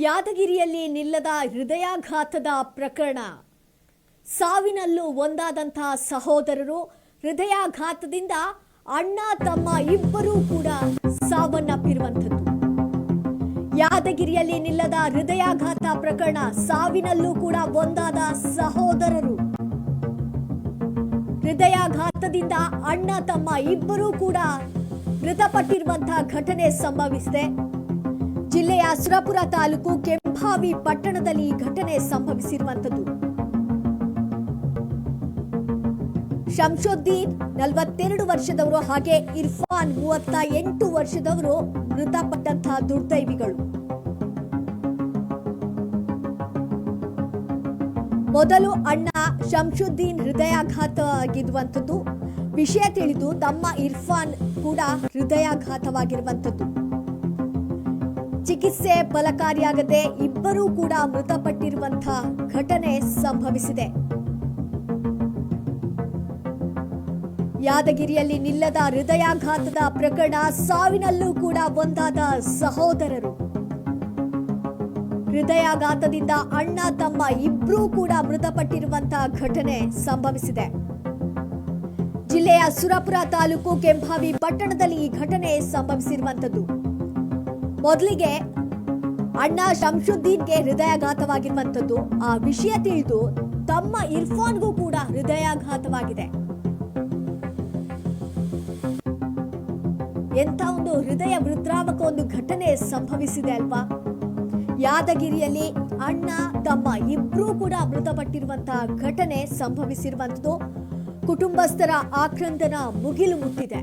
ಯಾದಗಿರಿಯಲ್ಲಿ ನಿಲ್ಲದ ಹೃದಯಾಘಾತದ ಪ್ರಕರಣ. ಸಾವಿನಲ್ಲೂ ಒಂದಾದಂತಹ ಸಹೋದರರು ಹೃದಯಾಘಾತದಿಂದ ಅಣ್ಣ ತಮ್ಮ ಇಬ್ಬರೂ ಕೂಡ ಸಾವನ್ನಪ್ಪಿರುವಂಥದ್ದು. ಯಾದಗಿರಿಯಲ್ಲಿ ನಿಲ್ಲದ ಹೃದಯಾಘಾತ ಪ್ರಕರಣ. ಸಾವಿನಲ್ಲೂ ಕೂಡ ಒಂದಾದ ಸಹೋದರರು ಹೃದಯಾಘಾತದಿಂದ ಅಣ್ಣ ತಮ್ಮ ಇಬ್ಬರೂ ಕೂಡ ಮೃತಪಟ್ಟಿರುವಂತಹ ಘಟನೆ ಸಂಭವಿಸಿದೆ. ಜಿಲ್ಲೆಯ ಸುರಪುರ ತಾಲೂಕು ಕೆಂಭಾವಿ ಪಟ್ಟಣದಲ್ಲಿ ಈ ಘಟನೆ ಸಂಭವಿಸಿರುವಂತದ್ದು. ಶಂಶುದ್ದೀನ್ 42 ವರ್ಷದವರು ಹಾಗೆ ಇರ್ಫಾನ್ 38 ವರ್ಷದವರು ಮೃತಪಟ್ಟಂತಹ ದುರ್ದೈವಿಗಳು. ಮೊದಲು ಅಣ್ಣ ಶಂಶುದ್ದೀನ್ ಹೃದಯಾಘಾತ ಆಗಿರುವಂತದ್ದು ವಿಷಯ ತಿಳಿದು ತಮ್ಮ ಇರ್ಫಾನ್ ಕೂಡ ಹೃದಯಾಘಾತವಾಗಿರುವಂತದ್ದು. ಚಿಕಿತ್ಸೆ ಫಲಕಾರಿಯಾಗದೆ ಇಬ್ಬರೂ ಕೂಡ ಮೃತಪಟ್ಟಿರುವಂತಹ ಘಟನೆ ಸಂಭವಿಸಿದೆ. ಯಾದಗಿರಿಯಲ್ಲಿ ನಿಲ್ಲದ ಹೃದಯಾಘಾತದ ಪ್ರಕರಣ. ಸಾವಿನಲ್ಲೂ ಕೂಡ ಒಂದಾದ ಸಹೋದರರು ಹೃದಯಾಘಾತದಿಂದ ಅಣ್ಣ ತಮ್ಮ ಇಬ್ಬರೂ ಕೂಡ ಮೃತಪಟ್ಟಿರುವಂತಹ ಘಟನೆ ಸಂಭವಿಸಿದೆ. ಜಿಲ್ಲೆಯ ಸುರಪುರ ತಾಲೂಕು ಕೆಂಭಾವಿ ಪಟ್ಟಣದಲ್ಲಿ ಈ ಘಟನೆ ಸಂಭವಿಸಿರುವಂತದ್ದು. ಮೊದಲಿಗೆ ಅಣ್ಣ ಶಂಶುದ್ದೀನ್ಗೆ ಹೃದಯಾಘಾತವಾಗಿರುವಂತದ್ದು. ಆ ವಿಷಯ ತಿಳಿದು ತಮ್ಮ ಇರ್ಫಾನ್ಗೂ ಕೂಡ ಹೃದಯಾಘಾತವಾಗಿದೆ. ಎಂಥ ಒಂದು ಹೃದಯ ವೃದ್ರಾವಕ ಒಂದು ಘಟನೆ ಸಂಭವಿಸಿದೆ ಅಲ್ವಾ. ಯಾದಗಿರಿಯಲ್ಲಿ ಅಣ್ಣ ತಮ್ಮ ಇಬ್ಬರೂ ಕೂಡ ಮೃತಪಟ್ಟಿರುವಂತಹ ಘಟನೆ ಸಂಭವಿಸಿರುವಂತದ್ದು. ಕುಟುಂಬಸ್ಥರ ಆಕ್ರಂದನ ಮುಗಿಲು ಮುಟ್ಟಿದೆ.